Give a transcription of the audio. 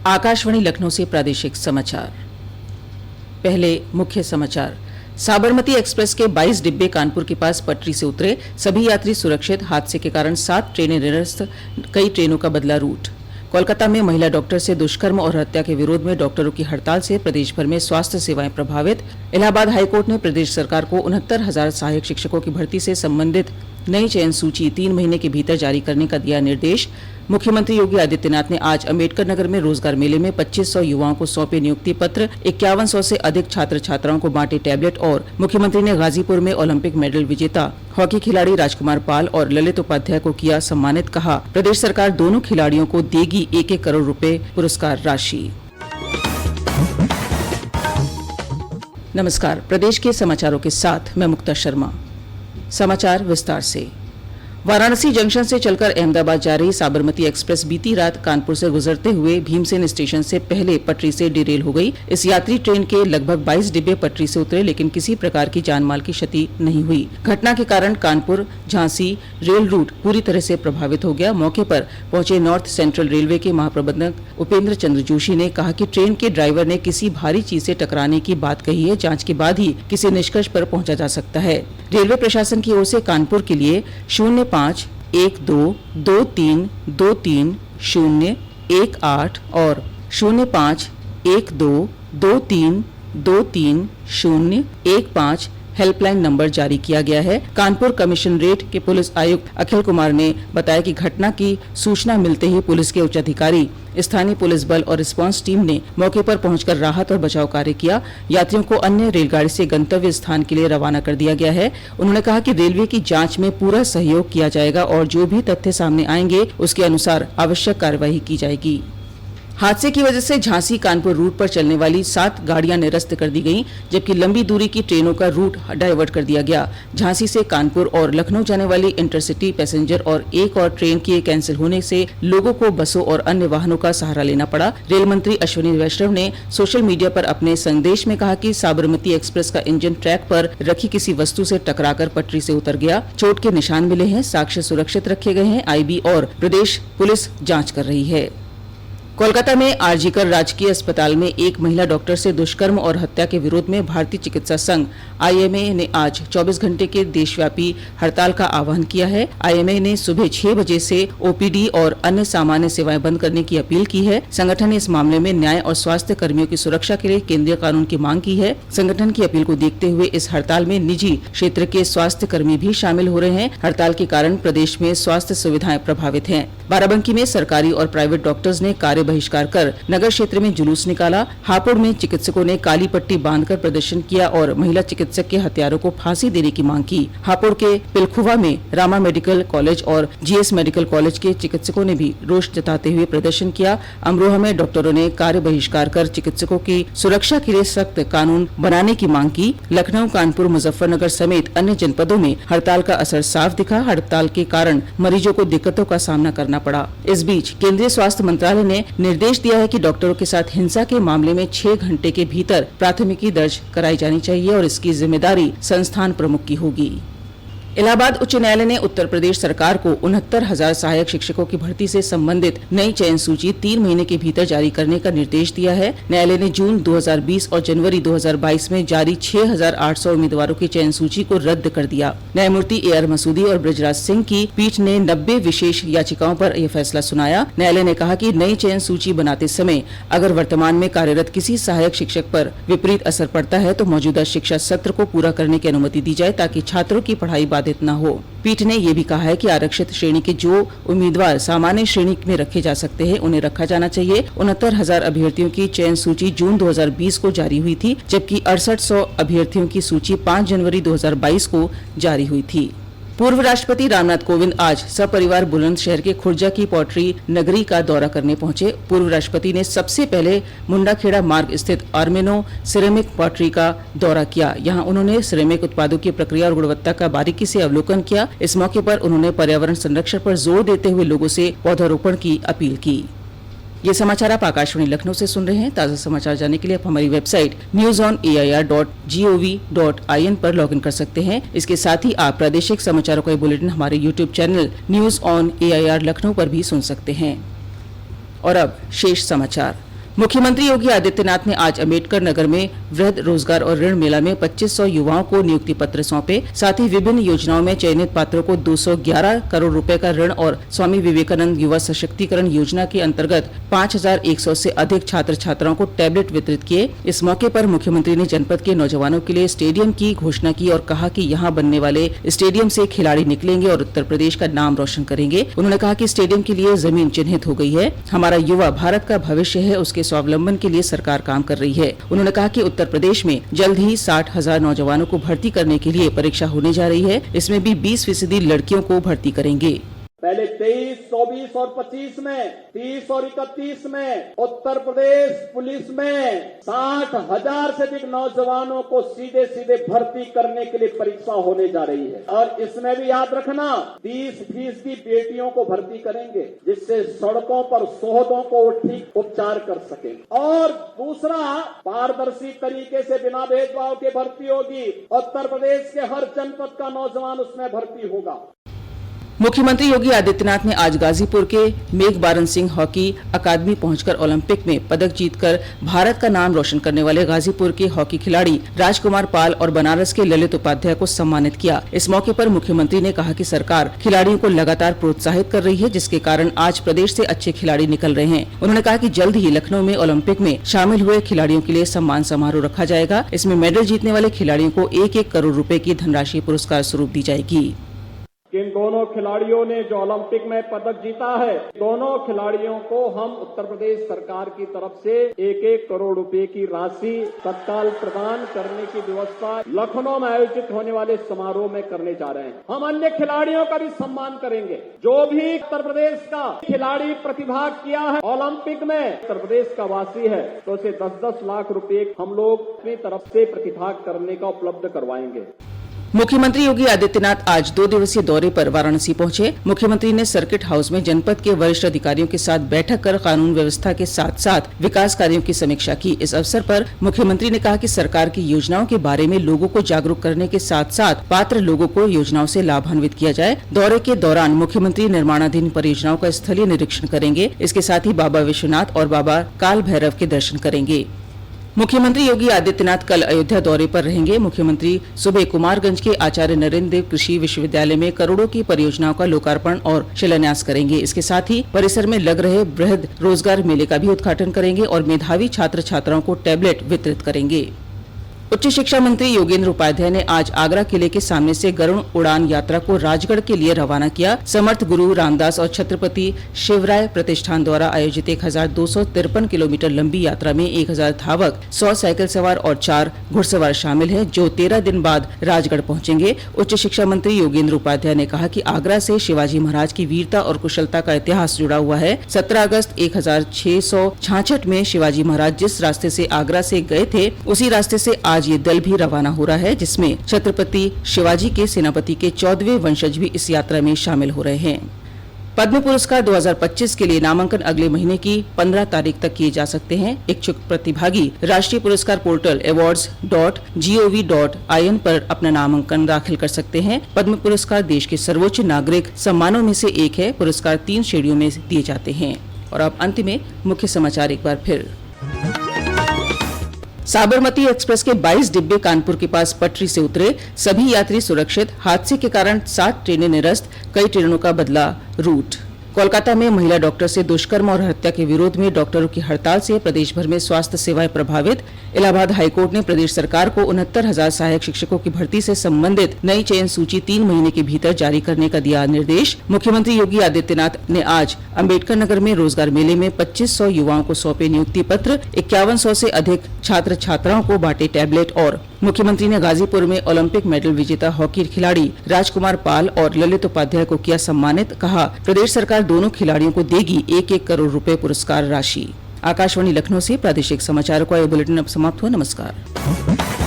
आकाशवाणी लखनऊ से प्रादेशिक समाचार। पहले मुख्य समाचार। साबरमती एक्सप्रेस के 22 डिब्बे कानपुर के पास पटरी से उतरे, सभी यात्री सुरक्षित। हादसे के कारण 7 ट्रेनें निरस्त, कई ट्रेनों का बदला रूट। कोलकाता में महिला डॉक्टर से दुष्कर्म और हत्या के विरोध में डॉक्टरों की हड़ताल से प्रदेश भर में स्वास्थ्य सेवाएं प्रभावित। इलाहाबाद हाईकोर्ट ने प्रदेश सरकार को 69,000 सहायक शिक्षकों की भर्ती से संबंधित नई चयन सूची 3 महीने के भीतर जारी करने का दिया निर्देश। मुख्यमंत्री योगी आदित्यनाथ ने आज अम्बेडकर नगर में रोजगार मेले में 2500 युवाओं को सौंपे नियुक्ति पत्र, 5100 से अधिक छात्र छात्राओं को बांटे टैबलेट। और मुख्यमंत्री ने गाजीपुर में ओलंपिक मेडल विजेता हॉकी खिलाड़ी राजकुमार पाल और ललित उपाध्याय को किया सम्मानित। कहा, प्रदेश सरकार दोनों खिलाड़ियों को देगी 1-1 करोड़ रुपए पुरस्कार राशि। नमस्कार, प्रदेश के समाचारों के साथ मैं मुक्ता शर्मा। समाचार विस्तार से। वाराणसी जंक्शन से चलकर अहमदाबाद जा रही साबरमती एक्सप्रेस बीती रात कानपुर से गुजरते हुए भीमसेन स्टेशन से पहले पटरी से डिरेल हो गई। इस यात्री ट्रेन के लगभग 22 डिब्बे पटरी से उतरे, लेकिन किसी प्रकार की जानमाल की क्षति नहीं हुई। घटना के कारण कानपुर झांसी रेल रूट पूरी तरह से प्रभावित हो गया। मौके पर पहुंचे नॉर्थ सेंट्रल रेलवे के महाप्रबंधक उपेंद्र चंद्र जोशी ने कहा कि ट्रेन के ड्राइवर ने किसी भारी चीज से टकराने की बात कही है। जांच के बाद ही किसी निष्कर्ष पर पहुंचा जा सकता है। रेलवे प्रशासन की ओर से कानपुर के लिए 05-12-23-23-018 और 05-12-23-23-015 हेल्पलाइन नंबर जारी किया गया है। कानपुर कमिश्नरेट के पुलिस आयुक्त अखिल कुमार ने बताया कि घटना की सूचना मिलते ही पुलिस के उच्च अधिकारी, स्थानीय पुलिस बल और रिस्पांस टीम ने मौके पर पहुंचकर राहत और बचाव कार्य किया। यात्रियों को अन्य रेलगाड़ी से गंतव्य स्थान के लिए रवाना कर दिया गया है। उन्होंने कहा कि रेलवे की जांच में पूरा सहयोग किया जाएगा और जो भी तथ्य सामने आएंगे उसके अनुसार आवश्यक कार्यवाही की जाएगी। हादसे की वजह से झांसी कानपुर रूट पर चलने वाली 7 गाड़ियां निरस्त कर दी गईं, जबकि लंबी दूरी की ट्रेनों का रूट डाइवर्ट कर दिया गया। झांसी से कानपुर और लखनऊ जाने वाली इंटरसिटी पैसेंजर और एक और ट्रेन के कैंसिल होने से लोगों को बसों और अन्य वाहनों का सहारा लेना पड़ा। रेल मंत्री अश्विनी वैष्णव ने सोशल मीडिया पर अपने संदेश में कहा कि साबरमती एक्सप्रेस का इंजन ट्रैक पर रखी किसी वस्तु से टकराकर पटरी से उतर गया। चोट के निशान मिले हैं, साक्ष्य सुरक्षित रखे गए हैं। आईबी और प्रदेश पुलिस जांच कर रही है। कोलकाता में आरजीकर राजकीय अस्पताल में एक महिला डॉक्टर से दुष्कर्म और हत्या के विरोध में भारतीय चिकित्सा संघ आईएमए ने आज 24 घंटे के देशव्यापी हड़ताल का आह्वान किया है। आईएमए ने सुबह 6 बजे से ओपीडी और अन्य सामान्य सेवाएं बंद करने की अपील की है। संगठन ने इस मामले में न्याय और स्वास्थ्य कर्मियों की सुरक्षा के लिए केंद्रीय कानून की मांग की है। संगठन की अपील को देखते हुए इस हड़ताल में निजी क्षेत्र के स्वास्थ्य कर्मी भी शामिल हो रहे हैं। हड़ताल के कारण प्रदेश में स्वास्थ्य सुविधाएं प्रभावित हैं। बाराबंकी में सरकारी और प्राइवेट डॉक्टर्स ने कार्य बहिष्कार कर नगर क्षेत्र में जुलूस निकाला। हापुड़ में चिकित्सकों ने काली पट्टी बांधकर प्रदर्शन किया और महिला चिकित्सक के हत्यारों को फांसी देने की मांग की। हापुड़ के पिलखुवा में रामा मेडिकल कॉलेज और जीएस मेडिकल कॉलेज के चिकित्सकों ने भी रोष जताते हुए प्रदर्शन किया। अमरोहा में डॉक्टरों ने कार्य बहिष्कार कर चिकित्सकों की सुरक्षा के लिए सख्त कानून बनाने की मांग की। लखनऊ, कानपुर, मुजफ्फरनगर समेत अन्य जनपदों में हड़ताल का असर साफ दिखा। हड़ताल के कारण मरीजों को दिक्कतों का सामना करना पड़ा। इस बीच केंद्रीय स्वास्थ्य मंत्रालय ने निर्देश दिया है कि डॉक्टरों के साथ हिंसा के मामले में 6 घंटे के भीतर प्राथमिकी दर्ज कराई जानी चाहिए और इसकी जिम्मेदारी संस्थान प्रमुख की होगी। इलाहाबाद उच्च न्यायालय ने उत्तर प्रदेश सरकार को 69,000 सहायक शिक्षकों की भर्ती से संबंधित नई चयन सूची 3 महीने के भीतर जारी करने का निर्देश दिया है। न्यायालय ने जून 2020 और जनवरी 2022 में जारी 6,800 उम्मीदवारों की चयन सूची को रद्द कर दिया। न्यायमूर्ति AR मसूदी और ब्रजराज सिंह की पीठ ने 90 विशेष याचिकाओं पर यह फैसला सुनाया। न्यायालय ने कहा कि नई चयन सूची बनाते समय अगर वर्तमान में कार्यरत किसी सहायक शिक्षक पर विपरीत असर पड़ता है तो मौजूदा शिक्षा सत्र को पूरा करने की अनुमति दी जाए ताकि छात्रों की पढ़ाई बाधित न हो। पीठ ने यह भी कहा है कि आरक्षित श्रेणी के जो उम्मीदवार सामान्य श्रेणी में रखे जा सकते हैं उन्हें रखा जाना चाहिए। 69,000 अभ्यर्थियों की चयन सूची जून 2020 को जारी हुई थी, जबकि 6800 अभ्यर्थियों की सूची 5 जनवरी 2022 को जारी हुई थी। पूर्व राष्ट्रपति रामनाथ कोविंद आज सपरिवार बुलंदशहर के खुर्जा की पॉटरी नगरी का दौरा करने पहुंचे। पूर्व राष्ट्रपति ने सबसे पहले मुंडाखेड़ा मार्ग स्थित आर्मेनो सिरेमिक पॉटरी का दौरा किया। यहां उन्होंने सिरेमिक उत्पादों की प्रक्रिया और गुणवत्ता का बारीकी से अवलोकन किया। इस मौके पर उन्होंने पर्यावरण संरक्षण पर जोर देते हुए लोगों से पौधारोपण की अपील की। ये समाचार आप आकाशवाणी लखनऊ से सुन रहे हैं। ताज़ा समाचार जानने के लिए आप हमारी वेबसाइट newsonair.gov.in पर लॉगिन कर सकते हैं। इसके साथ ही आप प्रादेशिक समाचारों का बुलेटिन हमारे YouTube channel news on AIR Lucknow पर भी सुन सकते हैं। और अब शेष समाचार। मुख्यमंत्री योगी आदित्यनाथ ने आज अम्बेडकर नगर में वृहद रोजगार और ऋण मेला में 2500 युवाओं को नियुक्ति पत्र सौंपे। साथ ही विभिन्न योजनाओं में चयनित पात्रों को 211 करोड़ रुपए का ऋण और स्वामी विवेकानंद युवा सशक्तिकरण योजना के अंतर्गत 5100 से अधिक छात्र छात्राओं को टैबलेट वितरित किए। इस मौके पर मुख्यमंत्री ने जनपद के नौजवानों के लिए स्टेडियम की घोषणा की और कहा कि यहाँ बनने वाले स्टेडियम से खिलाड़ी निकलेंगे और उत्तर प्रदेश का नाम रोशन करेंगे। उन्होंने कहा कि स्टेडियम के लिए जमीन चिन्हित हो गई है। हमारा युवा भारत का भविष्य है, उसके स्वावलंबन के लिए सरकार काम कर रही है। उन्होंने कहा कि उत्तर प्रदेश में जल्द ही 60,000 नौजवानों को भर्ती करने के लिए परीक्षा होने जा रही है। इसमें भी 20% लड़कियों को भर्ती करेंगे। पहले 23, 24 और 25 में 30 और 31 में उत्तर प्रदेश पुलिस में 60,000 से अधिक नौजवानों को सीधे सीधे भर्ती करने के लिए परीक्षा होने जा रही है। और इसमें भी याद रखना 30% बेटियों को भर्ती करेंगे, जिससे सड़कों पर शोहदों को ठीक उपचार कर सके। और दूसरा, पारदर्शी तरीके से बिना भेदभाव के भर्ती होगी। उत्तर प्रदेश के हर जनपद का नौजवान उसमें भर्ती होगा। मुख्यमंत्री योगी आदित्यनाथ ने आज गाजीपुर के मेघबारन सिंह हॉकी अकादमी पहुंचकर ओलंपिक में पदक जीतकर भारत का नाम रोशन करने वाले गाजीपुर के हॉकी खिलाड़ी राजकुमार पाल और बनारस के ललित उपाध्याय को सम्मानित किया। इस मौके पर मुख्यमंत्री ने कहा कि सरकार खिलाड़ियों को लगातार प्रोत्साहित कर रही है, जिसके कारण आज प्रदेश से अच्छे खिलाड़ी निकल रहे हैं। उन्होंने कहा कि जल्द ही लखनऊ में ओलंपिक में शामिल हुए खिलाड़ियों के लिए सम्मान समारोह रखा जाएगा। इसमें मेडल जीतने वाले खिलाड़ियों को 1-1 करोड़ रुपए की धनराशि पुरस्कार स्वरूप दी जाएगी। इन दोनों खिलाड़ियों ने जो ओलंपिक में पदक जीता है, दोनों खिलाड़ियों को हम उत्तर प्रदेश सरकार की तरफ से 1-1 करोड़ रुपए की राशि तत्काल प्रदान करने की व्यवस्था लखनऊ में आयोजित होने वाले समारोह में करने जा रहे हैं। हम अन्य खिलाड़ियों का भी सम्मान करेंगे। जो भी उत्तर प्रदेश का खिलाड़ी प्रतिभाग किया है ओलंपिक में, उत्तर प्रदेश का वासी है, तो उसे 10-10 लाख रुपए हम लोग अपनी तरफ से प्रतिभाग करने का उपलब्ध करवाएंगे। मुख्यमंत्री योगी आदित्यनाथ आज 2 दिवसीय दौरे पर वाराणसी पहुंचे। मुख्यमंत्री ने सर्किट हाउस में जनपद के वरिष्ठ अधिकारियों के साथ बैठक कर कानून व्यवस्था के साथ साथ विकास कार्यों की समीक्षा की। इस अवसर पर मुख्यमंत्री ने कहा कि सरकार की योजनाओं के बारे में लोगों को जागरूक करने के साथ साथ पात्र लोगों को योजनाओं से लाभान्वित किया जाए। दौरे के दौरान मुख्यमंत्री निर्माणाधीन परियोजनाओं का स्थलीय निरीक्षण करेंगे। इसके साथ ही बाबा विश्वनाथ और बाबा काल भैरव के दर्शन करेंगे। मुख्यमंत्री योगी आदित्यनाथ कल अयोध्या दौरे पर रहेंगे। मुख्यमंत्री सुबह कुमारगंज के आचार्य नरेंद्र देव कृषि विश्वविद्यालय में करोड़ों की परियोजनाओं का लोकार्पण और शिलान्यास करेंगे। इसके साथ ही परिसर में लग रहे वृहद रोजगार मेले का भी उद्घाटन करेंगे और मेधावी छात्र छात्राओं को टैबलेट वितरित करेंगे। उच्च शिक्षा मंत्री योगेंद्र उपाध्याय ने आज आगरा किले के सामने से गरुड़ उड़ान यात्रा को राजगढ़ के लिए रवाना किया। समर्थ गुरु रामदास और छत्रपति शिवराय प्रतिष्ठान द्वारा आयोजित 1253 किलोमीटर लंबी यात्रा में 1000 धावक, 100 साइकिल सवार और 4 घुड़सवार शामिल हैं, जो 13 दिन बाद राजगढ़ पहुंचेंगे। उच्च शिक्षा मंत्री योगेंद्र उपाध्याय ने कहा कि आगरा से शिवाजी महाराज की वीरता और कुशलता का इतिहास जुड़ा हुआ है। 17 अगस्त 1666 में शिवाजी महाराज जिस रास्ते से आगरा से गए थे, उसी रास्ते से आज ये दल भी रवाना हो रहा है, जिसमें छत्रपति शिवाजी के सेनापति के 14वें वंशज भी इस यात्रा में शामिल हो रहे हैं। पद्म पुरस्कार 2025 के लिए नामांकन अगले महीने की 15 तारीख तक किए जा सकते हैं। इच्छुक प्रतिभागी राष्ट्रीय पुरस्कार पोर्टल awards.gov.in पर अपना नामांकन दाखिल कर सकते हैं। पद्म पुरस्कार देश के सर्वोच्च नागरिक सम्मानों में से एक है। पुरस्कार 3 श्रेणियों में दिए जाते हैं। और अब अंत में मुख्य समाचार एक बार फिर। साबरमती एक्सप्रेस के 22 डिब्बे कानपुर के पास पटरी से उतरे, सभी यात्री सुरक्षित। हादसे के कारण 7 ट्रेनें निरस्त, कई ट्रेनों का बदला रूट। कोलकाता में महिला डॉक्टर से दुष्कर्म और हत्या के विरोध में डॉक्टरों की हड़ताल से प्रदेश भर में स्वास्थ्य सेवाएं प्रभावित। इलाहाबाद हाईकोर्ट ने प्रदेश सरकार को 69,000 सहायक शिक्षकों की भर्ती से संबंधित नई चयन सूची 3 महीने के भीतर जारी करने का दिया निर्देश। मुख्यमंत्री योगी आदित्यनाथ ने आज अम्बेडकर नगर में रोजगार मेले में 2500 युवाओं को सौंपे नियुक्ति पत्र, 5100 से अधिक छात्र छात्राओं को बांटे टैबलेट। और मुख्यमंत्री ने गाजीपुर में ओलंपिक मेडल विजेता हॉकी खिलाड़ी राजकुमार पाल और ललित उपाध्याय को किया सम्मानित। कहा, प्रदेश सरकार दोनों खिलाड़ियों को देगी 1-1 करोड़ रुपए पुरस्कार राशि। आकाशवाणी लखनऊ से प्रादेशिक समाचारों का ये बुलेटिन अब समाप्त हुआ। नमस्कार।